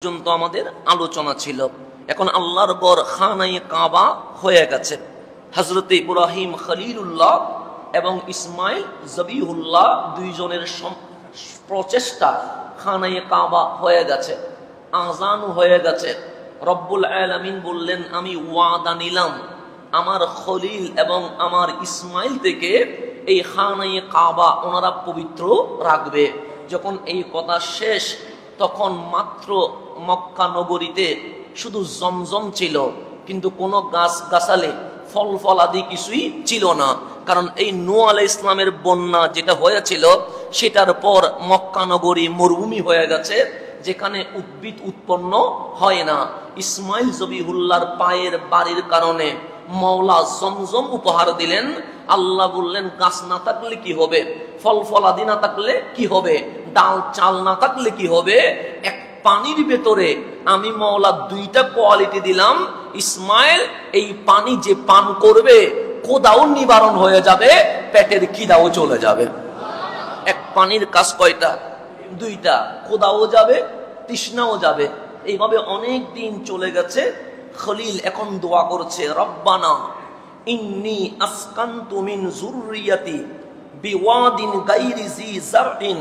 পর্যন্ত আমাদের আলোচনা ছিল। এখন আল্লাহর ঘর খানায়ে কাবা হয়ে গেছে। হযরত ইব্রাহিম খলিলুল্লাহ এবং ইসমাইল জবিহুল্লাহ দুইজনের প্রচেষ্টা খানায়ে কাবা হয়ে গেছে, আযান হয়ে গেছে। রব্বুল আলামিন বললেন, আমি ওয়াদা নিলাম আমার খলিল এবং আমার ইসমাইল থেকে এই খানায়ে কাবা ওনারা পবিত্র রাখবে। যখন এই কথা শেষ, তখন মাত্র মক্কা নগরীতে শুধু জমজম ছিল, কিন্তু কোনো গাছ গাছালে ফল ফলাদি কিছুই ছিল না। কারণ এই নূহ আলাইহিস সালামের বন্যা যেটা হয়েছিল, সেটার পর মক্কা নগরী মরুভূমি হয়ে গেছে, যেখানে উদ্ভিদ উৎপন্ন হয় না। ইসমাইল জবিহুল্লাহর পায়ের বাড়ির কারণে মওলা জমজম উপহার দিলেন। আল্লাহ বললেন, গাছ না থাকলে কি হবে, ফল ফলাদি না থাকলে কি হবে, ডাল চাল না থাকলে কি হবে, এক পানির ভেতরে আমি মওলা দুইটা কোয়ালিটি দিলাম। ইসমাইল এই পানি যে পান করবে, ক্ষুধাও নিবারণ হয়ে যাবে, পেটের খিদাও চলে যাবে। এক পানির কাজ কয়টা? দুইটা, ক্ষুধাও যাবে, তৃষ্ণাও যাবে। এইভাবে অনেক দিন চলে গেছে। খলিল এখন দোয়া করছে, রব্বানা ইন্নী আসকানতু মিন যুররিয়াতি বিওয়াদিন গায়রি জি জারইন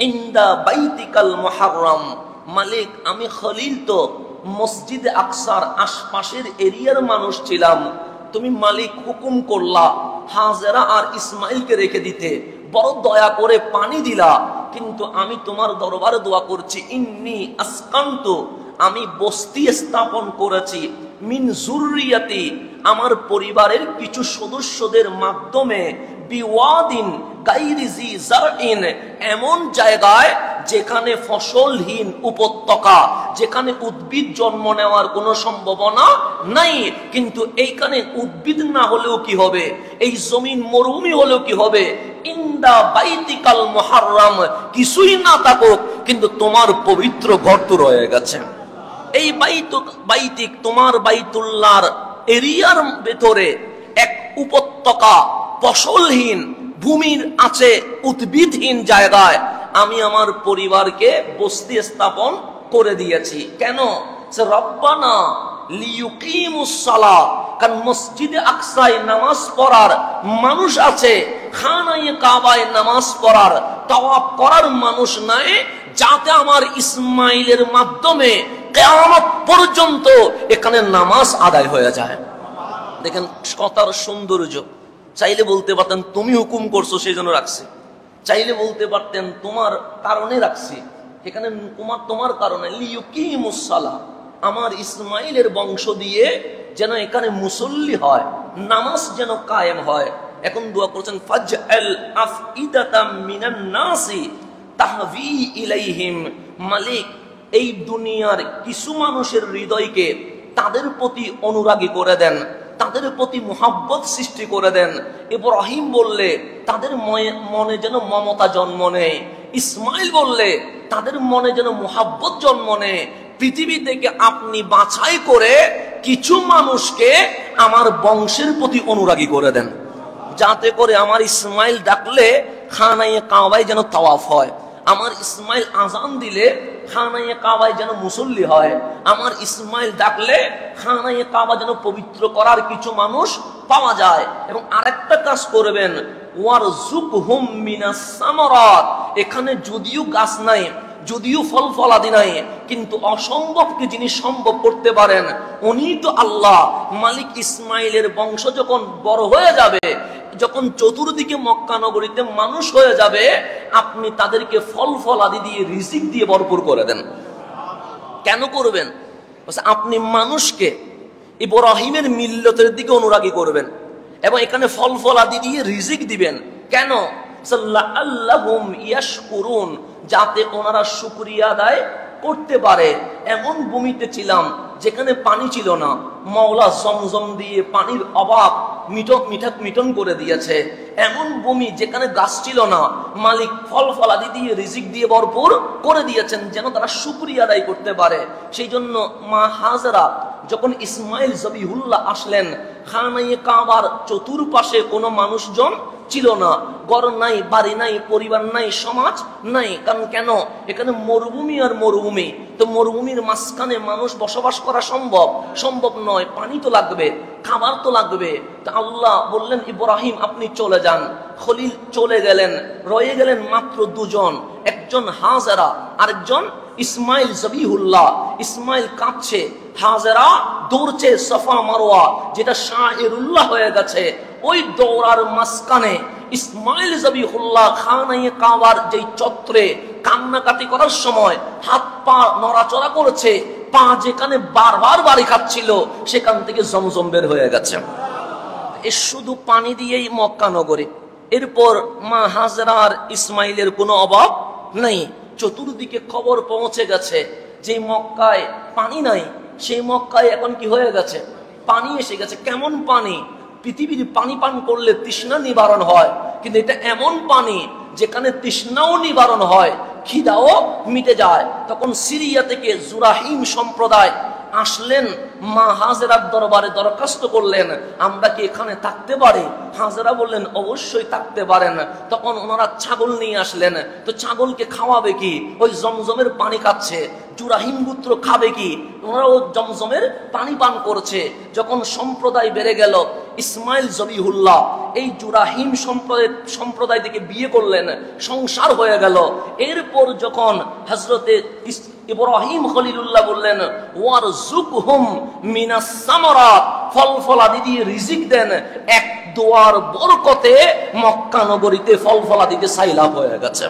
ইনদা বাইতিকাল মুহাররম। মালিক, আমি খলিল তো মসজিদে আকসার আশপাশের এরিয়ার মানুষ ছিলাম, তুমি মালিক হুকুম করলা হাজেরা আর ইসমাইলকে রেখে দিতে, বড় দয়া করে পানি দিলা, কিন্তু আমি তোমার দরবারে দোয়া করছি, ইন্নী আসকানতু, আমি বস্তি স্থাপন করেছি, মিন যুররিয়াতি, আমার পরিবারের কিছু সদস্যদের মাধ্যমে, বিওয়াদিন গায়রি জি জারইন, এমন জায়গায় যেখানে ফসলহীন উপত্যকা, যেখানে উদ্ভিদ জন্ম নেওয়ার কোনো সম্ভাবনা নাই। কিন্তু এইখানে উদ্ভিদ না হলেও কি হবে, এই জমিন মরুভূমি হলেও কি হবে, ইনদা বাইতিকাল মুহাররম, কিছুই না থাকুক কিন্তু তোমার পবিত্র ঘর তো রয়ে গেছে। এই বাইতিক তোমার বাইতুল্লাহর এরিয়ার ভেতরে এক উপত্যকা, ফসলহীন ভূমির আছে, উদ্ভিদহীন জায়গায় আমি আমার পরিবারকে বসতি স্থাপন করে দিয়েছি। কেন? রব্বানা লিয়ুকিমুস সালাহ, কারণ মসজিদে আকসায় নামাজ পড়ার মানুষ আছে, খানায়ে কাবায় নামাজ পড়ার তাওয়াফ করার মানুষ নাই, যাতে আমার ইসমাইলের মাধ্যমে কিয়ামত পর্যন্ত এখানে নামাজ আদায় হয়ে যায়। দেখেন কথার সৌন্দর্য। চাইলে বলতে পারতেন তুমি হুকুম করছো সেই জন্য রাখছি, চাইলে বলতে পারতেন তোমার কারণে রাখছি, এখানে তোমার কারণে। লিয়ুকিমুস সালাহ, আমার ইসমাইলের বংশ দিয়ে যেন এখানে মুসল্লি হয়, নামাজ যেন কায়েম হয়। এখন দোয়া করছেন, ফাজআল আফইদাতাম মিনান নাসি তাহভি ইলাইহিম। মালিক, এই দুনিয়ার কিছু মানুষের হৃদয়কে তাদের প্রতি অনুরাগী করে দেন, তাদের প্রতি মুহাব্বত সৃষ্টি করে দেন। ইব্রাহিম বললে তাদের মনে যেন মমতা জন্ম নেয়, ইসমাইল বললে তাদের মনে যেন মুহাব্বত জন্ম নেয়। পৃথিবী থেকে আপনি বাছাই করে কিছু মানুষকে আমার বংশের প্রতি অনুরাগী করে দেন, যাতে করে আমার ইসমাইল ডাকলে খানায়ে কাবায় যেন তাওয়াফ হয়, আমার ইসমাইল আজান দিলে খানায়ে কাবায় যেন মুসল্লি হয়, আমার ইসমাইল ডাকলে খানায়ে কাবা যেন পবিত্র করার কিছু মানুষ পাওয়া যায়। এবং আরেকটা কাজ করবেন, ওয়ারযুকহুম মিনাস সামারাত, এখানে যদিও গাছ নাই, যদিও ফল ফলাদি নাই, কিন্তু অসম্ভবকে যিনি সম্ভব করতে পারেন উনি তো আল্লাহ। মালিক, ইসমাইলের বংশ যখন বড় হয়ে যাবে, যখন চতুর্দিকে মক্কা নগরীতে মানুষ হয়ে যাবে, আপনি তাদেরকে ফল ফলাদি দিয়ে রিজিক দিয়ে ভরপুর করে দেন। কেন করবেন? আপনি মানুষকে ইব্রাহিমের মিল্লতের দিকে অনুরাগী করবেন এবং এখানে ফল ফলাদি দিয়ে রিজিক দিবেন। কেন? লাআল্লাহুম ইয়াশকুরুন, যাতে ওনারা শুকরিয়া আদায় করতে পারে। এমন ভূমিতে ছিলাম যেখানে পানি ছিল না, মওলা জমজম দিয়ে পানির অভাব মিটন করে দিয়েছে। এমন ভূমি যেখানে গাছ ছিল না, মালিক ফল ফলাদি দিয়ে রিজিক দিয়ে ভরপুর করে দিয়েছেন, যেন তারা শুকরিয়া আদায় করতে পারে। সেই জন্য মা হাজেরা যখন ইসমাইল জবিহুল্লাহ আসলেন, খানায়ে কাবার চতুর্পাশে কোনো মানুষজন ছিল না, ঘর নাই, বাড়ি নাই, পরিবার নাই, সমাজ নাই। কারণ কেন? এখানে মরুভূমি আর মরুভূমি। তো মরুভূমির মাঝখানে মানুষ বসবাস করা সম্ভব নয়। পানি তো লাগবে, খাবার তো লাগবে। তা আল্লাহ বললেন ইব্রাহিম আপনি চলে যান। খলিল চলে গেলেন, রয়ে গেলেন মাত্র দুজন, একজন হাজেরা, আরেকজন ইসমাইল জবিহুল্লাহ। ইসমাইল কাঁদছে, হাজেরা দৌড়ছে সাফা মারওয়া, যেটা শাইরুল্লাহ হয়ে গেছে। ওই দৌড়ার মাঝখানে ইসমাইল জবিহুল্লাহ খানায়ে কাবার যেই চত্বরে কান্নাকাটি করার সময় হাত পা নড়াচড়া করেছে, পা যেখানে বারবার বাড়ি খাচ্ছিল সেখান থেকে জমজম বের হয়ে গেছে। এ শুধু পানি দিয়েই মক্কা নগরী। এরপর মা হাজরার ইসমাইলের কোনো অভাব নেই। চতুর্দিকে খবর পৌঁছে গেছে যে মক্কায় পানি নাই, সেই মক্কায় এখন কি হয়ে গেছে? পানি এসে গেছে। কেমন পানি? পৃথিবীর পানি পান করলে তৃষ্ণা নিবারণ হয়, কিন্তু এটা এমন পানি যেখানে তৃষ্ণাও নিবারণ হয়, খিদাও মিটে যায়। তখন সিরিয়া থেকে জুরাহিম সম্প্রদায় আসলেন, মা হাজেরার দরবারে দরখাস্ত করলেন আমরা কি এখানে থাকতে পারি? হাজেরা বললেন অবশ্যই থাকতে পারেন। তখন ওনারা ছাগল নিয়ে আসলেন। তো ছাগলকে খাওয়াবে কি? ওই জমজমের পানি খাচ্ছে। জুরাহিম গোত্র খাবে কি? ওনারাও জমজমের পানি পান করছে। যখন সম্প্রদায় বেড়ে গেল, ইসমাইল জবিহুল্লাহ এই জুরাহিম সম্প্রদায় থেকে বিয়ে করলেন, সংসার হয়ে গেল। এরপর যখন হযরতে ইব্রাহিম খলিলুল্লাহ বললেন ওয়ারযুকহুম মিনাস সামারাত, ফল ফলাদি দিয়ে রিজিক দেন, এক দোয়ার বরকতে মক্কা নগরীতে ফল ফলাদিতে সাইলাব হয়ে গেছে।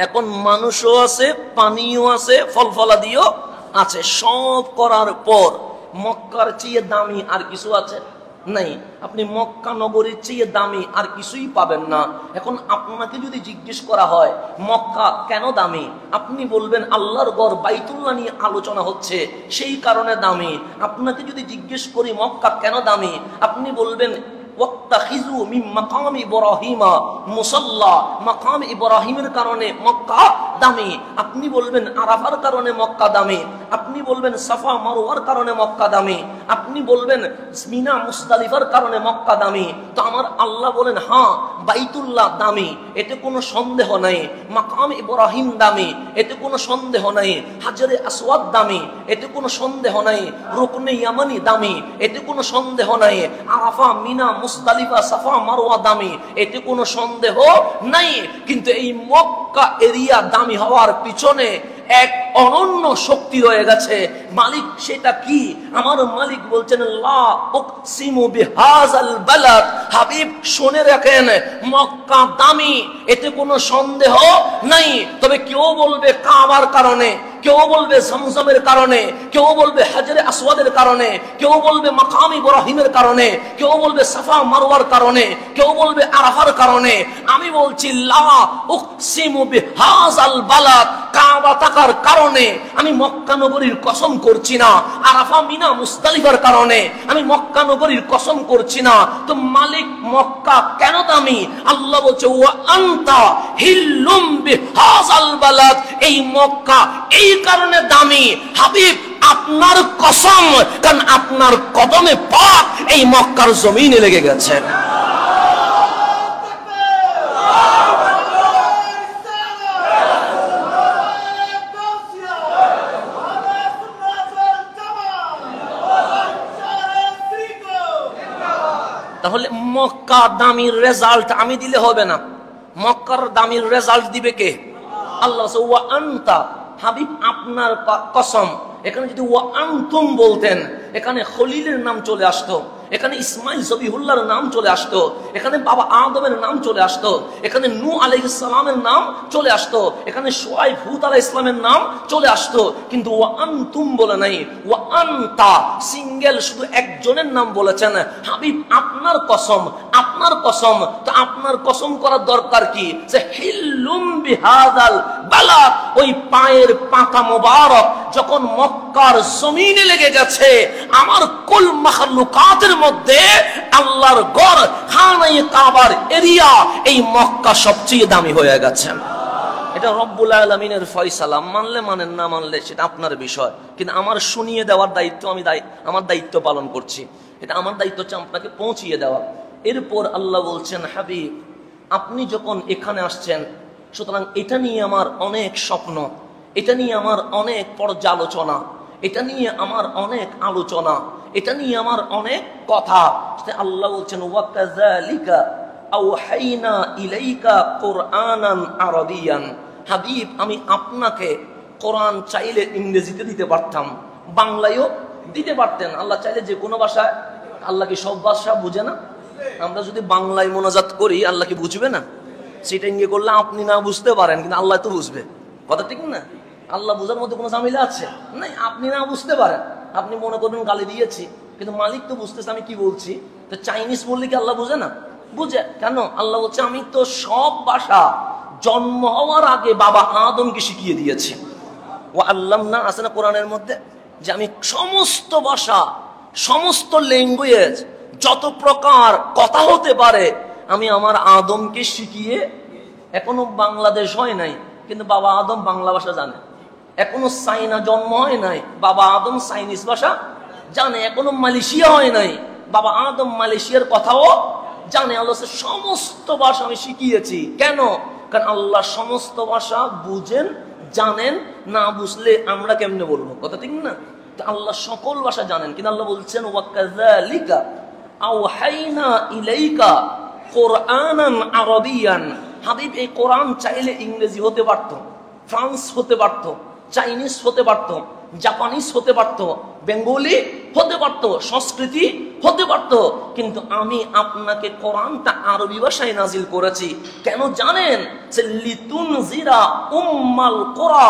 এখন মানুষও আছে, পানিও আছে, ফল ফলাদিও আছে। সব করার পর মক্কার চেয়ে দামি আর কিছু আছে? নাই। আপনি মক্কা নগরীর চেয়ে দামি আর কিছুই পাবেন না। এখন আপনাকে যদি জিজ্ঞেস করা হয় মক্কা কেন দামি, আপনি বলবেন আল্লাহর ঘর বাইতুল্লাহ নিয়ে আলোচনা হচ্ছে সেই কারণে দামি। আপনাকে যদি জিজ্ঞেস করি মক্কা কেন দামি, আপনি বলবেন ওয়াত্তাখিযু মিন মাকাম ইব্রাহিমা মুসাল্লা, মাকাম ইব্রাহিমের কারণে মক্কা দামি। আপনি বলবেন আরাফার কারণে মক্কা দামি। আপনি বলবেন সাফা মারওয়ার কারণে মক্কা দামি। আপনি বলবেন মিনা মুজদালিফার কারণে মক্কা দামি। তো আমার আল্লাহ বলেন হ্যাঁ বাইতুল্লাহ দামি, এতে কোনো সন্দেহ নাই। মাকাম ইব্রাহিম দামি, এতে কোনো সন্দেহ নাই। হাজরে আসওয়াদ দামি, এতে কোনো সন্দেহ নাই। রুকনে ইয়ামানি দামি, এতে কোনো সন্দেহ নাই। আরাফা, মিনা, মুজদালিফা, সাফা মারওয়া দামি, এতে কোনো সন্দেহ নাই। কিন্তু এই মক্কা এরিয়া দামি হওয়ার পিছনে এক অনন্য শক্তি রয়ে গেছে। মালিক সেটা কি? আমার মালিক বলছেন লা উকসিমু বিহাযাল বালাদ, হাবিব শুনে রাখেন মক্কা দামি, এতে কোনো সন্দেহ নাই। তবে কেউ বলবে কাবার কারণে, কেউ বলবে জমজমের কারণে, কেউ বলবে হাজরে আসওয়াদের কারণে, কেউ বলবে মাকাম ইব্রাহিমের কারণে, কেউ বলবে সাফা মারওয়ার কারণে, কেউ বলবে আরাফার কারণে। আমি বলছি লা উকসিমু বিহাযাল বালাদ, কাবা থাকার কারণে আমি মক্কা নগরীর কসম করছি না। আরাফা, মিনা, মুজদালিফার কারণে আমি মক্কা নগরীর কসম করছি না। তো মালিক মক্কা কেন দামি? আল্লাহ বলছে ওয়া আনতা হিল্লুম বিহাযাল বালাদ, এই মক্কা এই কারণে দামি হাবিব আপনার কসম, কারণ আপনার কদমে পাক এই মক্কার জমিনে লেগে গেছে। তাহলে মক্কা দামির রেজাল্ট আমি দিলে হবে না, মক্কার দামির রেজাল্ট দিবে কে? আল্লাহ। ওয়া আনতা হাবিব আপনার কসম, এখানে যদি ওয়া আনতুম বলতেন এখানে খলিলের নাম চলে আসতো, এখানে ইসমাইল জবিহুল্লাহর নাম চলে আসতো, এখানে বাবা আদমের নাম চলে আসতো, এখানে নূহ আলাইহিস সালামের নাম চলে আসতো, এখানে শুআয়ব হুদ আলাইহিস সালামের নাম চলে আসতো। কিন্তু ওয়া আনতুম বলে নাই, ওয়া আনতা সিঙ্গেল শুধু একজনের নাম বলেছেন। হাবিব আপনার কসম, আপনার কসম। তো আপনার কসম করার দরকার কি? যে হিল্লুম বিহাযাল বালাদ, ওই পায়ের পাতা মোবারক যখন মক্কার জমিনে লেগে গেছে, আমার কুল মাখলুকাতের মধ্যে আল্লাহর ঘর খানায়ে কাবার এরিয়া এই মক্কা সবচেয়ে দামি হয়ে গেছে। এটা রব্বুল আলামিনের ফয়সালা। মানলে মানেন, না মানলে সেটা আপনার বিষয়, কিন্তু আমার শুনিয়ে দেওয়ার দায়িত্ব আমার দায়িত্ব পালন করছি। এটা আমার দায়িত্ব হচ্ছে আপনাকে পৌঁছিয়ে দেওয়া। এরপর আল্লাহ বলছেন, হাবিব আপনি যখন এখানে আসছেন, সুতরাং এটা নিয়ে আমার অনেক স্বপ্ন, এটা নিয়ে আমার অনেক পর্যালোচনা, এটা নিয়ে আমার অনেক আলোচনা, এটা নিয়ে আমার অনেক কথা। আল্লাহ বলছেন, ওয়াকাযালিকা আওহাইনা ইলাইকা কুরআনান আরাবিয়ান। হাবিব আমি আপনাকে কোরআন চাইলে ইংরেজিতে দিতে পারতাম, বাংলায়ও দিতে পারতেন। আল্লাহ চাইলে যে কোনো ভাষায়। আল্লাহ কি সব ভাষা বুঝে না? আমরা যদি বাংলায় মোনাজাত করি আল্লাহ কি বুঝবে না? সেটা ইঙ্গে করলে আপনি না বুঝতে পারেন, কিন্তু আল্লাহ তো বুঝবে। কথা ঠিক না? আল্লাহ বুঝার মধ্যে কোনো ঝামেলা আছে? নাই। আপনি না বুঝতে পারেন, আপনি মনে করবেন গালি দিয়েছি, কিন্তু মালিক তো বুঝতেছে আমি কি বলছি। তো চাইনিজ বললে কি আল্লাহ বুঝে না? বুঝে। কেন? আল্লাহ বলছে আমি তো সব ভাষা জন্ম হওয়ার আগে বাবা আদমকে শিখিয়ে দিয়েছি। ও আল্লামনা আছে না কোরআনের মধ্যে, যে আমি সমস্ত ভাষা, সমস্ত ল্যাঙ্গুয়েজ, যত প্রকার কথা হতে পারে আমি আমার আদমকে শিখিয়ে। এখনো বাংলাদেশ হয় নাই, কিন্তু বাবা আদম বাংলা ভাষা জানে। এখনো চাইনা জন্ম হয় নাই, বাবা আদম চাইনিজ ভাষা জানে। এখনো মালয়েশিয়া হয় নাই, বাবা আদম মালয়েশিয়ার কথাও জানে। আল্লাহ সমস্ত ভাষা আমি শিখিয়েছি। কেন? কারণ আল্লাহ সমস্ত ভাষা বুঝেন, জানেন। না বুঝলে আমরা কেমনে বলবো? কথা ঠিক না? আল্লাহ সকল ভাষা জানেন। কিন্তু আল্লাহ বলছেন, ওয়াকাযালিকা আওহাইনা ইলাইকা কুরআনান আরাবিয়ান। হাবিব এই কোরআন চাইলে ইংরেজি হতে পারত, ফ্রান্স হতে পারত, চাইনিজ হতে পারত, জাপানিজ হতে পারত, বেঙ্গলি হতে পারত, সংস্কৃতি হতে পারত। কিন্তু আমি আপনাকে কোরআনটা আরবি ভাষায় নাজিল করেছি। কেন জানেন? যে লিতুনজিরা উম্মাল কুরা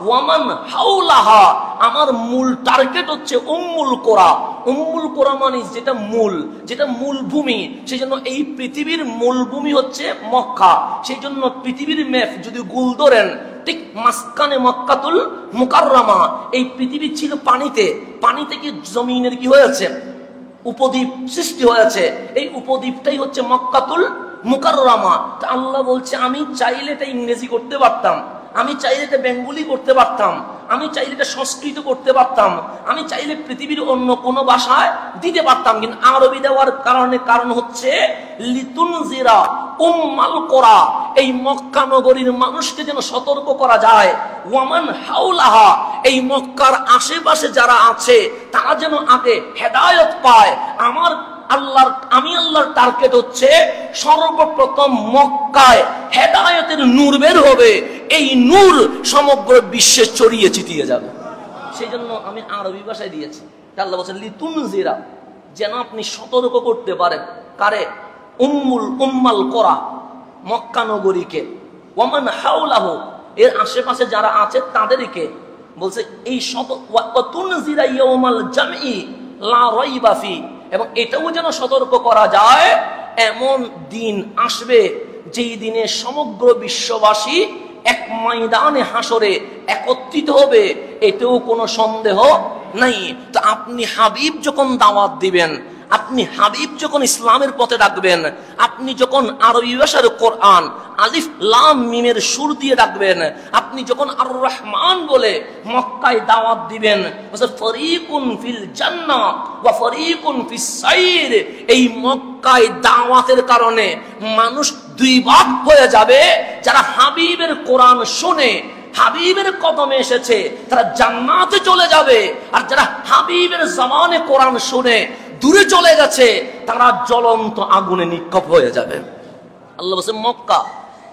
ওয়া মান হাওলাহা। আমার মূল টার্গেট হচ্ছে উম্মুল কুরা। উম্মুল কুরা মানে যেটা মূল, যেটা মূল ভূমি। সেই জন্য এই পৃথিবীর মূল ভূমি হচ্ছে মক্কা। সেই জন্য পৃথিবীর ম্যাপ যদি গুল ধরেন, ঠিক মাঝখানে মক্কাতুল মুকাররমা। এই পৃথিবী ছিল পানিতে, পানি থেকে জমিনের কি হয়েছে? উপদ্বীপ সৃষ্টি হয়েছে। এই উপদ্বীপটাই হচ্ছে মক্কাতুল মুকাররমা। তা আল্লাহ বলছে আমি চাইলে এটা ইংরেজি করতে পারতাম, আমি চাইলে এটা বেঙ্গলি করতে পারতাম, আমি চাইলে এটা সংস্কৃত করতে পারতাম, আমি চাইলে পৃথিবীর অন্য কোনো ভাষায় দিতে পারতাম। কিন্তু আরবি দেওয়ার কারণ হচ্ছে লিতুনজিরা উম্মাল কুরা। এই মক্কা নগরীর মানুষকে যেন সতর্ক করা যায়। ওয়ামান হাওলাহা, এই মক্কার আশেপাশে যারা আছে তারা যেন আগে হেদায়েত পায়। আমি আল্লাহর টার্গেট হচ্ছে সর্বপ্রথম মক্কায় হেদায়েতের নূর বের হবে। এই নূর সমগ্র বিশ্বে ছড়িয়ে ছিটিয়ে যাবে। সেই জন্য আমি আরবি ভাষায় দিয়েছি। আল্লাহ বলেন লিতুনজিরা, যেন আপনি সতর্ক করতে পারেন। কারে? উম্মাল কুরা, মক্কা নগরীকে। ওয়ামান হাওলাহু, এর আশেপাশে যারা আছে তাদেরকে বলছে এই তুনজিরা ইয়াউমাল জামঈ লা রাইবা ফি। এবং এটাও যেন সতর্ক করা যায়, এমন দিন আসবে যেই দিনে সমগ্র বিশ্ববাসী এক ময়দানে হাসরে একত্রিত হবে, এতেও কোনো সন্দেহ নাই। তো আপনি হাবিব যখন দাওয়াত দিবেন, আপনি হাবিব যখন ইসলামের পথে ডাকবেন, আপনি যখন আরবি ভাষার কোরআন আলিফ লাম মিমের সুর দিয়ে ডাকবেন, আপনি যখন আর রহমান বলে মক্কায় দাওয়াত দিবেন, ফরিকুন ফিল জান্নাহ ওয়া ফরিকুন ফিস সাইর। এই মক্কায় দাওয়াতের কারণে মানুষ দুই ভাগ হয়ে যাবে। যারা হাবিবের কোরআন শুনে, হাবিবের কদমে এসেছে, তারা জান্নাতে চলে যাবে। আর যারা হাবিবের জবানে কোরআন শুনে দূরে চলে গেছে, তারা জ্বলন্ত আগুনে নিক্ষেপ হয়ে যাবে। আল্লাহ বলেন মক্কা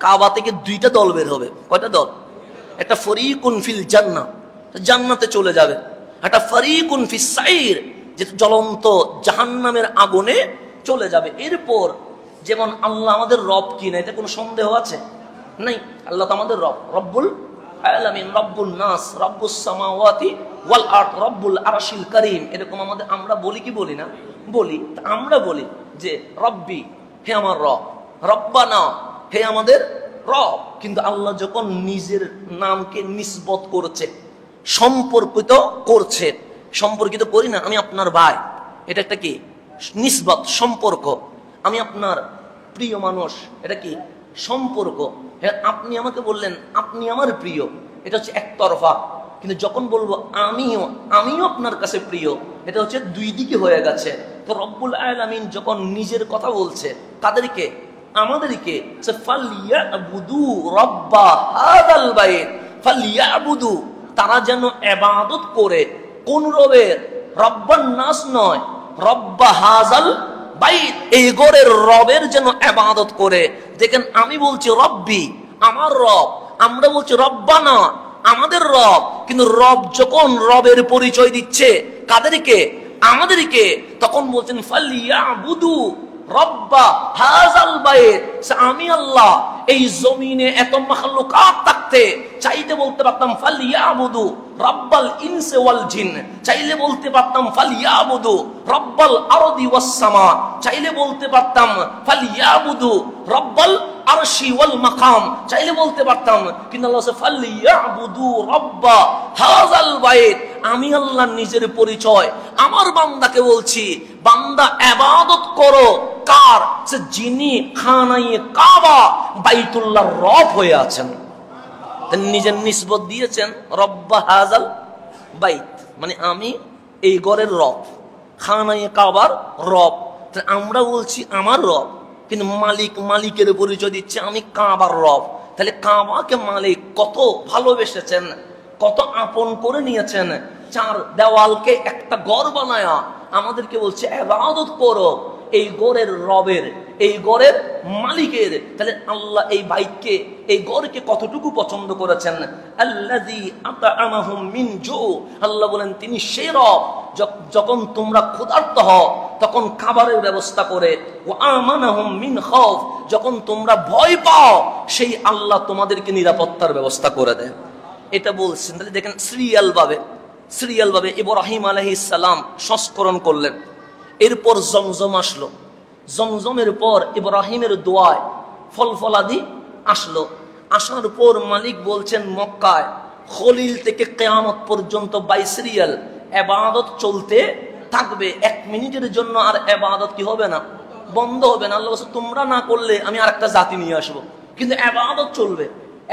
কাবা থেকে দুইটা দল বের হবে। কয়টা দল? একটা ফরিকুন ফিল জান্নাহ, জান্নাতে চলে যাবে। একটা ফরিকুন ফিস সাইর, যেটা জ্বলন্ত জাহান্নামের আগুনে চলে যাবে। এরপর যেমন আল্লাহ আমাদের রব কিনা, এতে কোনো সন্দেহ আছে? নাই। আল্লাহ তো আমাদের রব, রব্বুল আলামিন, রব্বুল নাস, রব্বুস সামাওয়াতি ওয়াল আরদ, রব্বুল আরশিল কারীম। এরকম আমাদের আমরা বলি কি বলি না? বলি। আমরা বলি যে রব্বি, হে আমার রব, রব্বানা, হে আমাদের রব। কিন্তু আল্লাহ যখন নিজের নামকে নিসবত করছে, সম্পর্কিত করছে, সম্পর্কিত করি না, আমি আপনার ভাই, এটা একটা কি? নিসবত, সম্পর্ক। আমি আপনার প্রিয় মানুষ, এটা কি? সম্পর্ক। আপনি আমাকে বললেন আপনি আমার প্রিয়, এটা হচ্ছে একতরফা। কিন্তু যখন বলবো আমিও আমিও আপনার কাছে প্রিয়, এটা হচ্ছে দুই দিকে হয়ে গেছে। তো রব্বুল আলামিন যখন নিজের কথা বলছে কাদেরকে? আমাদেরকে। ফালইয়াবুদু রাব্বা হাযাল বাইত, ফালইয়াবুদু, তারা যেন ইবাদত করে। কোন রবের? রব্বান নাস নয়, রব্বা হাযাল বাইত, এই ঘরের রবের যেন ইবাদত করে। দেখেন আমি বলছি রব্বি, আমার রব, আমরা বলছি রব্বানা, আমাদের রব। কিন্তু রব যখন রবের পরিচয় দিচ্ছে কাদেরকে? আমাদেরকে, তখন বলছেন ফালইয়াবুদু রব্বা হাযাল বাইত, আমি আল্লাহ এই জমিনে এত মাখলুকাত থাকতে চাইতে বলতে পারতাম ফালইয়াবুদু রব্বাল ইনসি ওয়াল জিন, চাইলে বলতে পারতাম ফালইয়াবুদু রব্বাল আরদি ওয়াস সামা, চাইলে বলতে পারতাম ফালইয়াবুদু রব্বাল আরশি ওয়াল মাকাম, চাইলে বলতে পারতাম। কিন্তু আল্লাহ ফালইয়াবুদু রব্বা হাযাল বাইত, আমি আল্লাহ নিজের পরিচয় আমার বান্দাকে বলছি, বান্দা ইবাদত করো কার? সে যিনি খানায়ে কাবা বাইতুল্লাহর রব হয়ে আছেন। নিজের নিসবত দিয়েছেন রব্বা হাযাল বাইত, মানে আমি এই ঘরের রব, খানায়ে কাবার রব। আমরা বলছি আমার রব, কিন্তু মালিক মালিকের পরিচয় দিচ্ছে আমি কাবার রব। তাহলে কাবাকে মালিক কত ভালোবেসেছেন, কত আপন করে নিয়েছেন। চার দেওয়ালকে একটা ঘর বানায়া আমাদেরকে বলছে ইবাদত করো এই ঘরের রবের, এই ঘরের মালিকের। তাহলে আল্লাহ এই বাইতকে, এই ঘরকে কতটুকু পছন্দ করেছেন। আল্লাযী আত'আমাহুম মিন জু, আল্লাহ বলেন তিনি সেই রব যখন তোমরা ক্ষুধার্ত হও তখন খাবারের ব্যবস্থা করে। ওয়া আমানাহুম মিন খাউফ, যখন তোমরা ভয় পাও সেই আল্লাহ তোমাদেরকে নিরাপত্তার ব্যবস্থা করে দেয়। এটা বলছেন। তাহলে দেখেন সিরিয়াল ভাবে ইব্রাহিম আলাইহিস সালাম সংস্করণ করলেন, এরপর জমজম আসলো, জমজমের পর ইব্রাহিমের দোয়ায় ফল ফলাদি আসলো। আসার পর মালিক বলছেন মক্কায় খলিল থেকে কিয়ামত পর্যন্ত বাই সিরিয়াল ইবাদত চলতে থাকবে। 1 মিনিটের জন্য আর ইবাদত কি হবে না, বন্ধ হবে না। আল্লাহ বলছে তোমরা না করলে আমি আরেকটা জাতি নিয়ে আসবো, কিন্তু ইবাদত চলবে,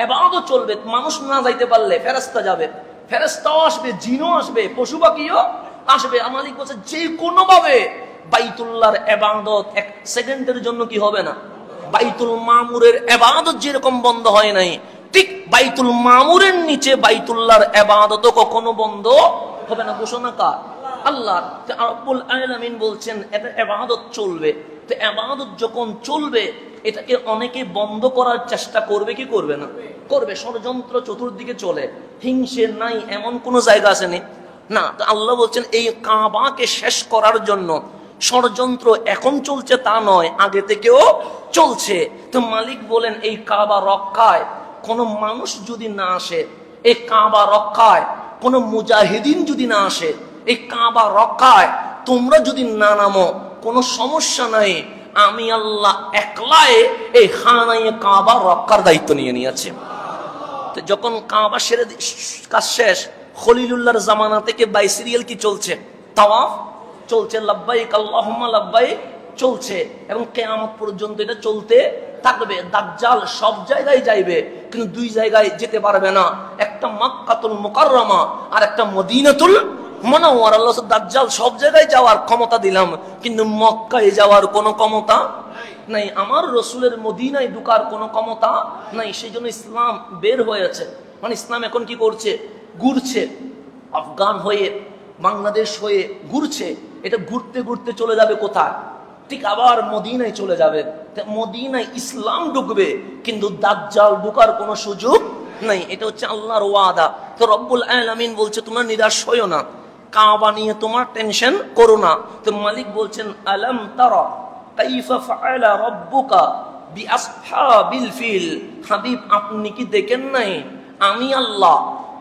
ইবাদত চলবে। মানুষ না যাইতে পারলে ফেরেশতা যাবে, ফেরেশতাও আসবে, জিনও আসবে, পশু পাখিও আসবে। মালিক বলছে যে কোনো ভাবে বাইতুল্লাহর ইবাদত 1 সেকেন্ডের জন্য কি হবে না। বাইতুল মামুরের ইবাদত যেরকম বন্ধ হয় নাই, ঠিক বাইতুল মামুরের নিচে বাইতুল্লাহর ইবাদতও কখনো বন্ধ হবে না। ঘোষণা কার? আল্লাহ। রব্বুল আলামিন বলছেন এটা ইবাদত চলবে। তো ইবাদত যখন চলবে এটাকে অনেকে বন্ধ করার চেষ্টা করবে কি করবে না? করবে। ষড়যন্ত্র চতুর্দিকে চলে, হিংসে নাই এমন কোন জায়গা আছে না। তো আল্লাহ বলছেন এই কাবাকে শেষ করার জন্য ষড়যন্ত্র এখন চলছে তা নয়, আগে থেকেও চলছে। তো মালিক বলেন এই কাবা রক্ষায় কোন মানুষ যদি না আসে, এই কাবা রক্ষায় কোন মুজাহিদিন যদি না আসে, এই কাবা রক্ষায় তোমরা যদি না নামো কোনো সমস্যা নাই, আমি আল্লাহ একলাই এই খানায়ে কাবা রক্ষার দায়িত্ব নিয়ে নিয়েছে। তো যখন কাবা সেরে কাজ শেষ, খলিলুল্লাহর জামানা থেকে বাই সিরিয়াল কি চলছে? তাওয়াফ চলছে, লাব্বাইক আল্লাহুম্মা লাব্বাইক চলছে, এবং কিয়ামত পর্যন্ত এটা চলতে থাকবে। দাজ্জাল সব জায়গায় যাইবে, কিন্তু 2 জায়গায় যেতে পারবে না, একটা মক্কাতুল মুকাররমা আর একটা মদিনাতুল মুনাওয়ারা। আল্লাহ দাজ্জাল সব জায়গায় যাওয়ার ক্ষমতা দিলাম, কিন্তু মক্কায় যাওয়ার কোনো ক্ষমতা নাই, আমার রসুলের মদিনায় ঢুকার কোনো ক্ষমতা নাই। সেই জন্য ইসলাম বের হয়েছে, মানে ইসলাম এখন কি করছে? ঘুরছে, আফগান হয়ে বাংলাদেশ হয়ে ঘুরছে। এটা ঘুরতে ঘুরতে চলে যাবে কোথায়? ঠিক আবার মদিনায় চলে যাবে। মদিনায় ইসলাম ঢুকবে, কিন্তু দাজ্জাল ঢুকার কোনো সুযোগ নাই। এটা হচ্ছে আল্লাহর ওয়াদা। তো রব্বুল আলামিন বলছে তোমরা নিরাশ হইও না, কাবা নিয়ে তোমার টেনশন করো না। তো মালিক বলছেন আলাম তারা কাইফা ফাআলা রাব্বুকা বিআসহাবিল ফিল, হাবিব আপনি কি দেখেন নাই আমি আল্লাহ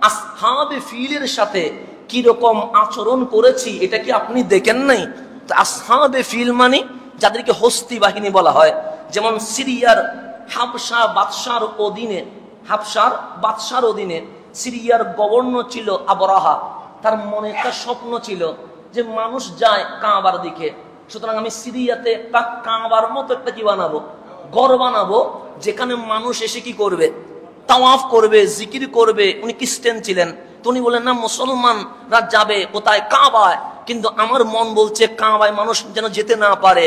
আসহাবে ফিলের সাথে কি রকম আচরণ করেছি? এটা কি আপনি দেখেন নাই? তো আসহাবে ফিল মানে যাদেরকে হস্তি বাহিনী বলা হয়, যেমন সিরিয়ার হাবশা বাদশার অধীনে, হাবশার বাদশার অধীনে সিরিয়ার গভর্নর ছিল আবরাহা। তার মনে একটা স্বপ্ন ছিল যে মানুষ যায় কাবার দিকে, সুতরাং আমি সিরিয়াতে একটা কাবার মতো একটা কি বানাবো, ঘর বানাবো, যেখানে মানুষ এসে কি করবে? তাওয়াফ করবে, জিকির করবে। উনি খ্রিস্টান ছিলেন, তো উনি বলেন না, মুসলমানরা যাবে কোথায়? কাবায়। কিন্তু আমার মন বলছে কাবায় মানুষ যেন যেতে না পারে।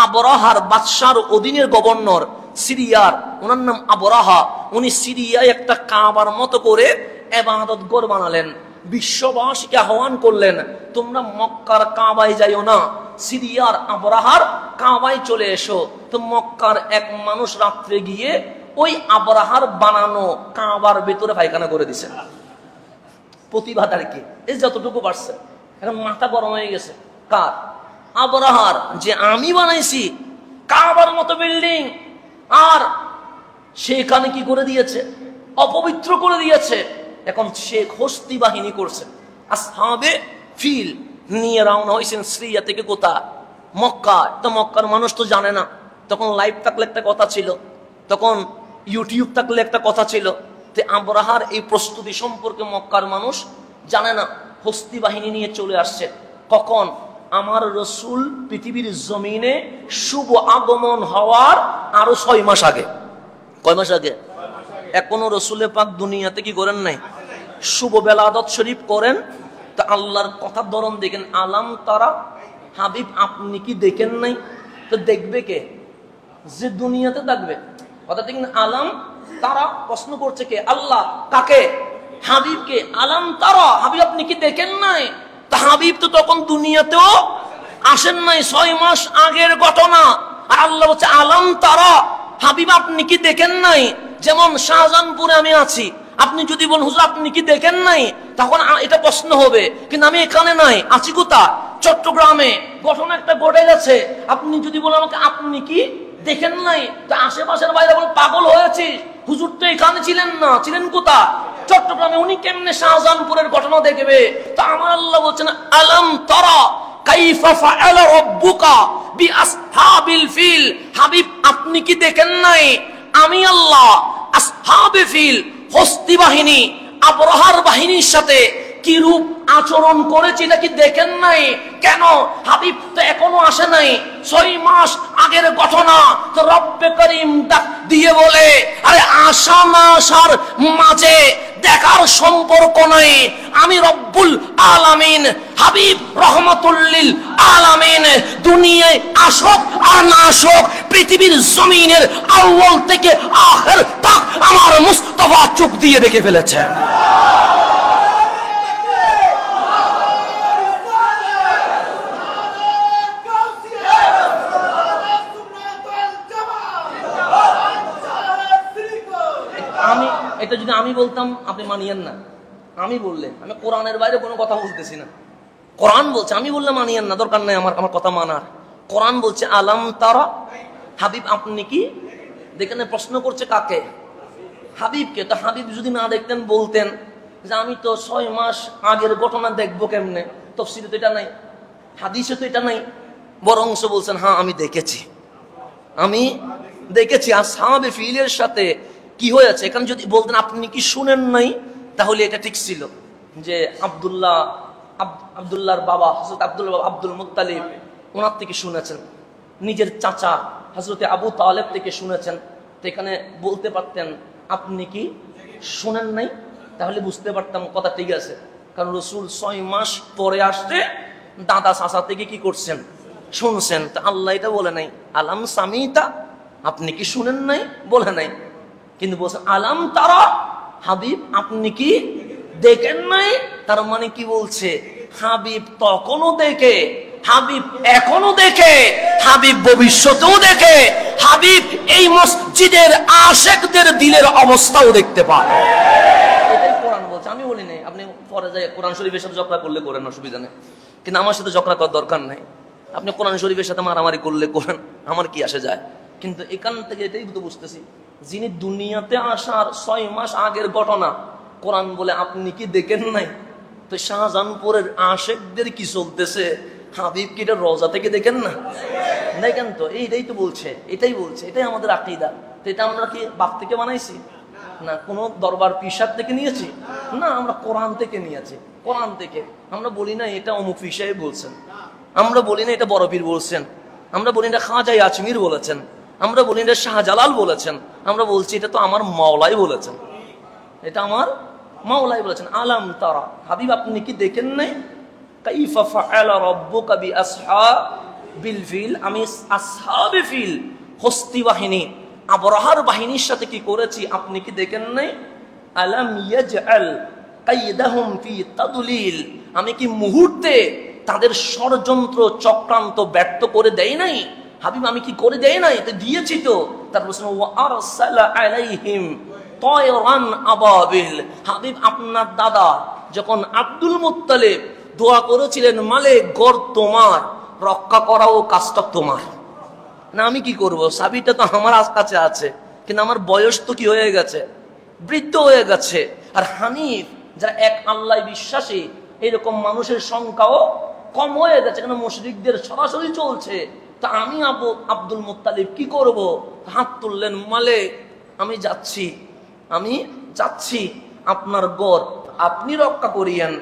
আবরাহার বাদশার অধীনের গভর্নর সিরিয়ার, ওনার নাম আবরাহা, উনি সিরিয়ায় একটা কাবার মতো করে ইবাদত ঘর বানালেন। বিশ্ববাসীকে আহ্বান করলেন, তোমরা মক্কার কাবায় যাইও না, সিরিয়ার আবরাহার কাবায় চলে এসো। তো মক্কার এক মানুষ রাত্রে গিয়ে ওই আবরাহার বানানো কাবার ভেতরে পায়খানা করে দিছে। প্রতিবাদ আর কি, এই যতটুকু পারছে। এখন মাথা গরম হয়ে গেছে কার? আবরাহার, যে আমি বানাইছি কাবার মতো বিল্ডিং, আর সেখানে কি করে দিয়েছে? অপবিত্র করে দিয়েছে। এখন সে হস্তি বাহিনী করছে, আসহাবে ফিল নিয়ে রওনা হয়েছেন সিরিয়া থেকে কোথা? মক্কা। তো মক্কার মানুষ তো জানে না, তখন লাইভ থাকলে একটা কথা ছিল, তখন ইউটিউব থাকলে একটা কথা ছিল। তো আবরাহার এই প্রস্তুতি সম্পর্কে মক্কার মানুষ জানে না। হস্তি বাহিনী নিয়ে চলে আসছে কখন? আমার রসুল পৃথিবীর জমিনে শুভ আগমন হওয়ার আরো 6 মাস আগে। কয় মাস আগে? এখনো রসুলে পাক দুনিয়াতে কি করেন নাই, শুভ বেলাদত শরীফ করেন। তা আল্লাহর কথার ধরন দেখেন, আলাম তারা, হাবিব আপনি কি দেখেন নাই? তো দেখবে কে? যে দুনিয়াতে থাকবে। কথা ঠিক না? আলাম তারা প্রশ্ন করছে কে? আল্লাহ। কাকে? হাবিবকে। আলাম তারা, হাবিব আপনি কি দেখেন নাই? তা হাবিব তো তখন দুনিয়াতেও আসেন নাই, 6 মাস আগের ঘটনা। আর আল্লাহ বলছে আলাম তারা, হাবিব আপনি কি দেখেন নাই? যেমন শাহজাহানপুরে আমি আছি, আপনি যদি বলেন হুজুর আপনি কি দেখেন নাই, তখন এটা প্রশ্ন হবে। কিন্তু আমি এখানে নাই, আছি কোথায়? চট্টগ্রামে। ঘটনা একটা ঘটে গেছে, আপনি যদি বলেন আমাকে আপনি কি দেখেন নাই, তো আশেপাশের বাইরে বলে পাগল হয়েছিস, হুজুর তো এখানে ছিলেন না, ছিলেন কোথায়? চট্টগ্রামে। উনি কেমনে শাহজাহানপুরের ঘটনা দেখবে? তা আমার আল্লাহ বলছেন আলাম তারা কাইফা ফাআলা রাব্বুকা বিআসহাবিল ফিল, হাবিব আপনি কি দেখেন নাই আমি আল্লাহ আসহাবে ফিল, হস্তি বাহিনী আবরাহার বাহিনীর সাথে কি রূপ আচরণ করেছে এটা কি দেখেন নাই? কেন? হাবিব তো এখনো আসে নাই, 6 মাস আগের ঘটনা। তো রব্বে করিম ডাক দিয়ে বলে, আরে আশা না আসার মাঝে দেখার সম্পর্ক নাই, আমি রব্বুল আলামিন, হাবিব রহমাতুল্লিল আলামিন। দুনিয়ায় আসুক আর না আসুক, পৃথিবীর জমিনের আউয়াল থেকে আখির তক আমার মুস্তাফা চোখ দিয়ে দেখে ফেলেছে। এটা যদি আমি বলতাম আপনি মানিয়েন না, আমি বললে, আমি কোরআনের বাইরে কোনো কথা বলতেছি না, কোরআন বলছে, আমি বললে মানিয়েন না, দরকার নাই আমার কথা মানার। কোরআন বলছে আলাম তারা, হাবিব আপনি কি দেখেন? প্রশ্ন করছে কাকে? হাবিবকে। তো হাবিব যদি না দেখতেন, বলতেন যে আমি তো 6 মাস আগের ঘটনা দেখবো কেমনে? তাফসীরে তো এটা নাই, হাদিসে তো এটা নাই। বরংস বলছেন হ্যাঁ আমি দেখেছি, আমি দেখেছি আসহাবে ফিলের সাথে কি হয়েছে। এখানে যদি বলতেন আপনি কি শুনেন নাই, তাহলে এটা ঠিক ছিল যে আব্দুল্লাহর বাবা হযরত আব্দুল মুত্তালিব, ওনার থেকে শুনেছেন, নিজের চাচা হযরত আবু তালেব থেকে শুনেছেন। তো এখানে বলতে পারতেন আপনি কি শুনেন নাই, তাহলে বুঝতে পারতাম কথা ঠিক আছে। কারণ রসুল 6 মাস পরে আসছে, দাদা চাচা থেকে কি করছেন? শুনছেন। তা আল্লাহ এটা বলে নাই আলাম সামিতা, আপনি কি শুনেন নাই, বলে নাই। কিন্তু বলছেন আলাম তারা, হাবিব আপনি কি দেখেন নাই। তার মানে কি বলছে? হাবিব তখনও দেখে, হাবিব এখনো দেখে, হাবিব ভবিষ্যতেও দেখে, হাবিব এই মসজিদের আশিকদের দিলের অবস্থাও দেখতে পায়। এটাই কোরআন বলছে, আমি বলি নাই। আপনি পরে যাই কোরআন শরীফের সাথে ঝগড়া করলে করেন, অসুবিধা নেই, কিন্তু আমার সাথে ঝগড়া করার দরকার নাই। আপনি কোরআন শরীফের সাথে মারামারি করলে করেন, আমার কি আসে যায়। কিন্তু এখান থেকে এটাই তো বুঝতেছি, যিনি দুনিয়াতে আসার 6 মাস আগের ঘটনা কোরআন বলে আপনি কি দেখেন নাই। তো শাহজাহানপুরের আশিকদের কি চলতেছে, হাবিব কি এটা রওজা থেকে দেখেন না? দেখেন তো, এইটাই তো বলছে, এটাই বলছে, এটাই আমাদের আকীদা। তো এটা আমরা কি বাপ থেকে বানাইছি না, কোন দরবার পিসাব থেকে নিয়েছি না, আমরা কোরআন থেকে নিয়েছি। কোরআন থেকে আমরা বলি না এটা অমুক পিসাই বলছেন, আমরা বলি না এটা বড় পীর বলছেন, আমরা বলি না খাজা আজমির বলেছেন, আমরা বলি এটা শাহজালাল বলেছেন, আমরা বলছি এটা তো আমার মাওলাই বলেছেন, এটা আমার মাওলাই বলেছেন আলাম তারা, হাবিব আপনি কি দেখেন নাই কাইফা ফাআলা রাব্বুকা বিআসহাবিল ফিল, আমি আসহাবে ফিল হস্তি বাহিনী আবরাহার বাহিনীর সাথে কি করেছি আপনি কি দেখেন নাই? আলাম ইয়াজআল কাইদাহুম ফি তাদলিল, আমি কি মুহূর্তে তাদের ষড়যন্ত্র চক্রান্ত ব্যর্থ করে দেই নাই? হাবিব আমি কি করে দেই নাই? তো দিয়েছি তো। তারপর ওয়া আরসালা আলাইহিম তায়রান আবাবিল, হাবিব আপনার দাদা যখন আব্দুল মুত্তালিব দোয়া করেছিলেন মালিক গড় তোমার, রক্ষা করাও কাজটা তোমার না, আমি কি করব? চাবিটা তো আমার কাছে আছে, কিন্তু আমার বয়স তো কি হয়ে গেছে, বৃদ্ধ হয়ে গেছে। আর হানিফ যারা এক আল্লাহ বিশ্বাসী এরকম মানুষের সংখ্যাও কম হয়ে গেছে, কেন মুশরিকদের সরাসরি চলছে। তা আমি আব্দুল মুত্তালিব কি করব? হাত তুললেন, মালিক আমি যাচ্ছি আপনার গড় আপনি রক্ষা করিয়েন।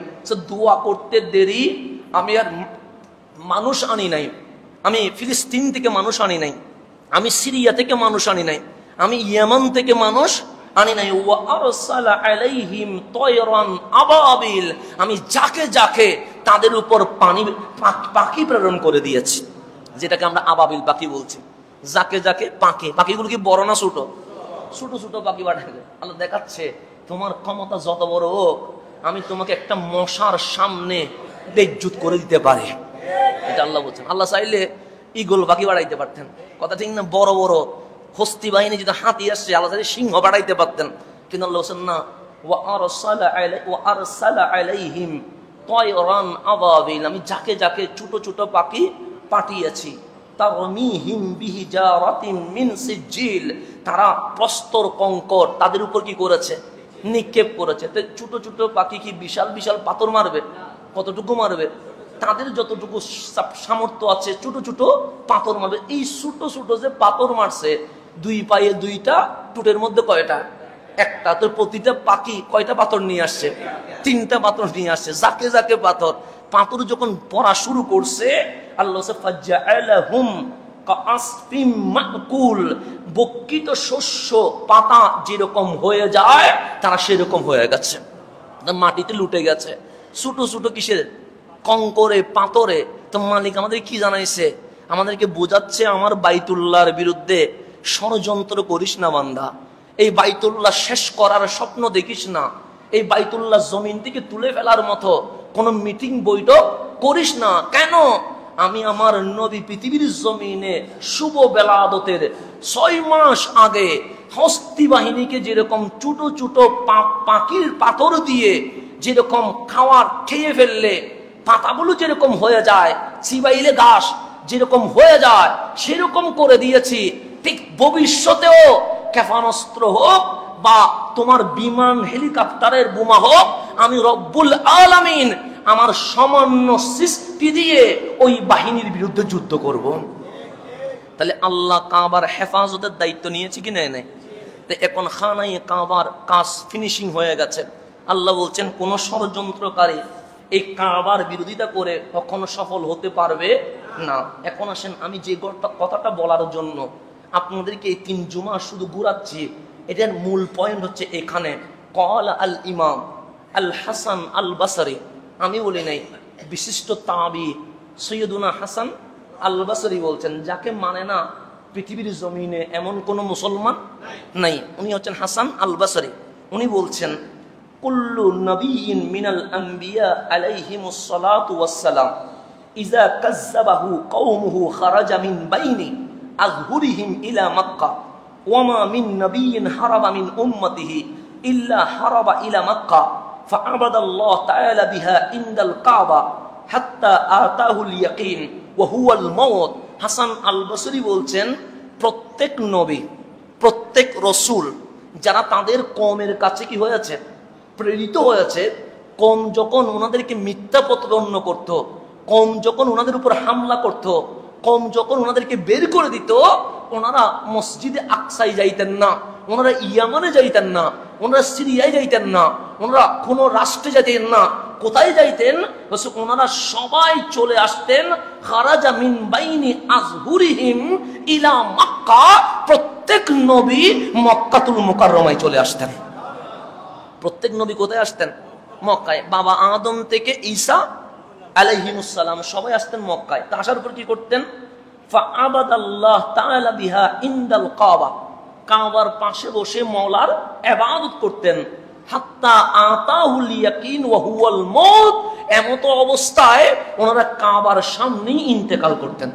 দোয়া করতে দেরি, আমি আর মানুষ আনি নাই, আমি ফিলিস্তিন থেকে মানুষ আনি নাই, আমি সিরিয়া থেকে মানুষ আনি নাই, আমি ইয়েমান থেকে মানুষ আনি নাই। ওয়া আরসালা আলাইহিম তায়রান আবাবিল, আমি যাকে যাকে তাদের উপর পাখি প্রেরণ করে দিয়েছি, যেটাকে আমরা আবাবিল পাখি বলছি। যাকে যাকে পাখিগুলো কি বড় না ছোট? ছোট ছোট পাখি পাঠাবে। আল্লাহ দেখাচ্ছে তোমার ক্ষমতা যত বড় হোক, আমি তোমাকে একটা মশার সামনে বেজ্জুত করে দিতে পারি। এটা আল্লাহ বলছেন। আল্লাহ চাইলে ইগল পাখি বাড়াইতে পারতেন, কথা ঠিক না? বড় বড় হস্তি বাহিনী যদি হাতি আসছে আল্লাহ চাইলে সিংহ বাড়াইতে পারতেন, কিন্তু আল্লাহ বলছেন না। ওয়া আরসালা আলাইহিম তায়রান আবাবিল, আমি যাকে যাকে ছোট ছোট পাখি পাঠিয়েছি। তারমিহিম বিহিজারাতিন মিন সিজিল, তারা প্রস্তর কঙ্কর তাদের উপর কি করেছে? নিক্ষেপ করেছে। তো ছোট ছোট পাখি কি বিশাল বিশাল পাথর মারবে? কতটুকু মারবে? তাদের যতটুকু সামর্থ্য আছে ছোট ছোট পাথর মারবে। এই ছোট ছোট যে পাথর মারছে, দুই পায়ে দুইটা, টুটের মধ্যে কয়টা? একটা। তো প্রতিটা পাখি কয়টা পাথর নিয়ে আসছে? 3টা পাথর নিয়ে আসছে। যাকে যাকে পাথর যখন পড়া শুরু করছে, আল্লাহ ফাজআলাহুম কাআসফিম মাকুল, বক্ষিত শস্য পাতা যেরকম হয়ে যায় তারা সেরকম হয়ে গেছে, মাটিতে লুটে গেছে। ছোট ছোট কিসের? কঙ্করে, পাথরে। তো মালিক আমাদের কি জানাইছে? আমাদেরকে বোঝাচ্ছে আমার বাইতুল্লাহর বিরুদ্ধে ষড়যন্ত্র করিস না বান্দা, এই বাইতুল্লাহ শেষ করার স্বপ্ন দেখিস না, এই বাইতুল্লাহ জমিন থেকে তুলে ফেলার মতো কোন মিটিং বৈঠক করিস না। কেন? আমি আমার নবী পৃথিবীর জমিনে শুভ বেলাদতের 6 মাস আগে হস্তি বাহিনীকে যেরকম ছোট ছোট পাখির পাথর দিয়ে যেরকম খেয়ে ফেললে পাতাগুলো যেরকম হয়ে যায়, চিবাইলে ঘাস যেরকম হয়ে যায়, সেরকম করে দিয়েছি। ঠিক ভবিষ্যতেও ক্ষেপণাস্ত্র হোক বা তোমার বিমান হেলিকপ্টারের বোমা হোক, আমি রব্বুল আলামিন আমার সামান্য সৃষ্টি দিয়ে ওই বাহিনীর বিরুদ্ধে যুদ্ধ করব। তাহলে আল্লাহ কাবার হেফাজতের দায়িত্ব নিয়েছে কি নাই? তো এখন খানাই কাবার কাজ ফিনিশিং হয়ে গেছে। আল্লাহ বলছেন কোন ষড়যন্ত্রকারী এই কাবার বিরোধিতা করে কখনো সফল হতে পারবে না। এখন আসেন, আমি যে কথাটা বলার জন্য আপনাদেরকে এই 3 জুমা শুধু ঘুরাচ্ছি, এটার মূল পয়েন্ট হচ্ছে এখানে। ক্বালা আল ইমাম আল হাসান আল বসরি, আমি বলি নাই, বিশিষ্ট তাবি সৈয়দুনা হাসান আল বসরি বলছেন, যাকে মানে না পৃথিবীর জমিনে এমন কোন মুসলমান নাই। উনি হচ্ছেন হাসান আল বসরি। উনি বলছেন কুল্লু নবিয়্যিন মিনাল আম্বিয়া আলাইহিমুস সালাতু ওয়াস সালাম ইযা কাযযাবাহু কওমুহু খারাজা মিন বাইনি আযহুরিহিম ইলা মক্কা ওয়া মা মিন নবিয়্যিন হারাবা মিন উম্মতিহি ইল্লা হারাবা ইলা মক্কা ফাআবাদাল্লাহ তাআলা বিহা ইনদাল কাবা হাত্তা আতাহুল ইয়াকিন ওয়া হুয়াল মাউত। হাসান আল বসরি বলছেন প্রত্যেক নবী, প্রত্যেক রাসূল যারা তাদের কওমের কাছে কি হয়েছে? প্রেরিত হয়েছে। কওম যখন ওনাদেরকে মিথ্যা প্রতিপন্ন করত, কওম যখন ওনাদের উপর হামলা করত, কওম যখন ওনাদেরকে বের করে দিত, ওনারা মসজিদে আকসায় যাইতেন না, ওনারা ইয়ামানে যাইতেন না, ওনারা সিরিয়ায় যাইতেন না, ওনারা কোনো রাষ্ট্রে যাইতেন না। কোথায় যাইতেন? ওনারা সবাই চলে আসতেন খারাজা মিন বাইনি আযহুরিহিম ইলা মক্কা। প্রত্যেক নবী মক্কাতুল মুকাররমায় চলে আসতেন। প্রত্যেক নবী কোথায় আসতেন? মক্কায়। বাবা আদম থেকে ঈসা আলাইহিমুসসালাম সবাই আসতেন মক্কায়। তা আসার পর কি করতেন? ফাআবাদাল্লাহ তাআলা বিহা ইনদাল কাবা, কাবার পাশে বসে মওলার ইবাদত করতেন। হাত্তা আতাহুল ইয়াকিন ওয়া হুয়াল মউত, এমত অবস্থায় ওনারা কাবার সামনেই ইন্তেকাল করতেন।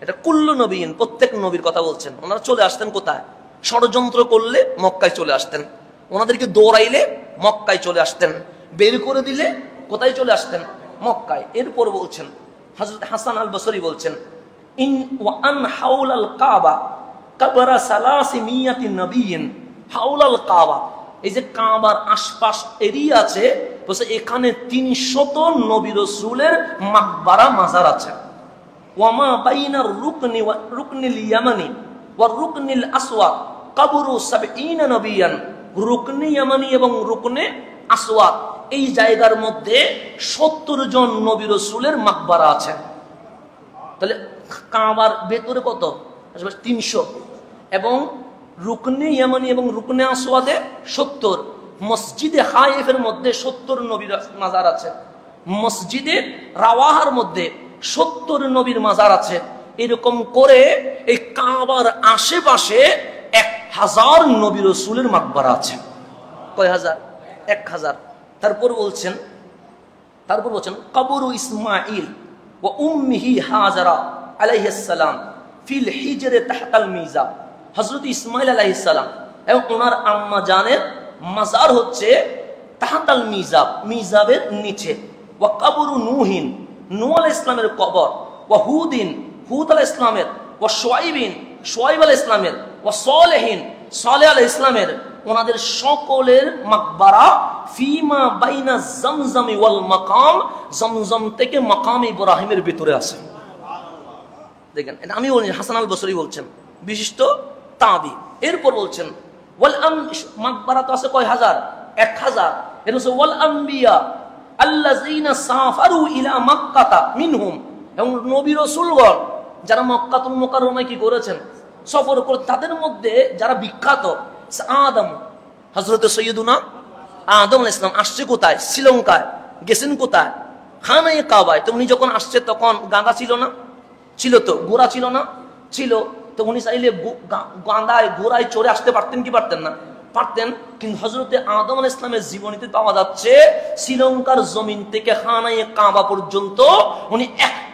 এটা কুল্লু নবীন, প্রত্যেক নবীর কথা বলছেন। ওনারা চলে আসতেন কোথায়? ষড়যন্ত্র করলে মক্কায় চলে আসতেন, ওনাদেরকে দৌড়াইলে মক্কায় চলে আসতেন, বের করে দিলে কোথায় চলে আসতেন? মক্কায়। এরপর বলছেন হযরত হাসান আল বসরি বলছেন, ইন ওয়া আন হাওলাল কাবা কাবরা সালাসিমিয়াতি নবিয়িন। হাওলাল কাবা, এই যে কাবার আশপাশ এরিয়া আছে, বলছে এখানে 300 নবী রাসূলের মাকবারা মাজার আছে। ওয়ামা বাইনার রুকনি ওয়া রুকনিল ইয়ামানি ওয়া রুকনিল আসওয়াদ কবরু 70 নবিয়ান। রুকনি ইয়ামানি এবং রুকনে আসওয়াদ, এই জায়গার মধ্যে 70 জন নবী রাসূলের মাকবারা আছে। তাহলে কাবার ভেতরে কত? 300, এবং রুকনে ইয়ামানি এবং রুকনে আসওয়াদে 70। মসজিদে হাইফের মধ্যে 70 নবীর মাজার আছে। মসজিদে রাওয়াহার মধ্যে 70 নবীর মাজার আছে। এরকম করে এই কাবার আশেপাশে 1000 নবী রাসূলের মাকবারা আছে। কয় হাজার? 1000। তারপর বলছেন কবরু ইসমাঈল ওয়া উম্মিহি হাজারা আলাইহিস সালাম ফিল হিজরে তাহতাল মিজাব। হযরত ইসমাঈল আলাইহিস সালাম এবং ওনার আম্মা জানের মাজার হচ্ছে তাহতাল মিজাব, মিজাবের নিচে। ওয়া কবরু নূহিন, নূহ আলাইহিস সালামের কবর। ওয়া হুদিন, হুদ আলাইহিস সালামের। ওয়া শুআইবিন, শুআইব আলাইহিস সালামের। ওয়া সালেহিন, সালেহ আলাইহিস সালামের। ওনাদের সকলের মাকবারা ফিমা বাইনা জমজম ওয়াল মাকাম, জমজম থেকে মাকাম ইব্রাহিমের ভিতরে আছে। দেখেন, এটা আমি বলিনি, হাসান আল বসরি বলছেন, বিশিষ্ট তাবি। এরপর বলছেন ওয়াল মাকবারা তো আছে কয় হাজার? 1000। এর হচ্ছে ওয়াল আম্বিয়া আল্লাযিনা সাফারু ইলা মক্কাতা মিনহুম, এবং নবী রাসূলগণ যারা মক্কাতুল মুকাররমায় কি করেছেন? সফর করে। তাদের মধ্যে যারা বিখ্যাত আদম, হযরত সৈয়দুনা আদম আলাইহিস সালাম আসছে কোথায়? শ্রীলঙ্কায়। গেছেন কোথায়? খানায়ে কাবায়। তো উনি যখন আসছে তখন গাঁদা ছিল না? ছিল। তো ঘোড়া ছিল না? ছিল। তো উনি চাইলে গাঁদায় ঘোড়ায় চড়ে আসতে পারতেন কি পারতেন না? পারতেন। কিন্তু হযরতে আদম আলাইহিস সালামের জীবনীতে পাওয়া যাচ্ছে শ্রীলঙ্কার জমিন থেকে খানায়ে কাবা পর্যন্ত উনি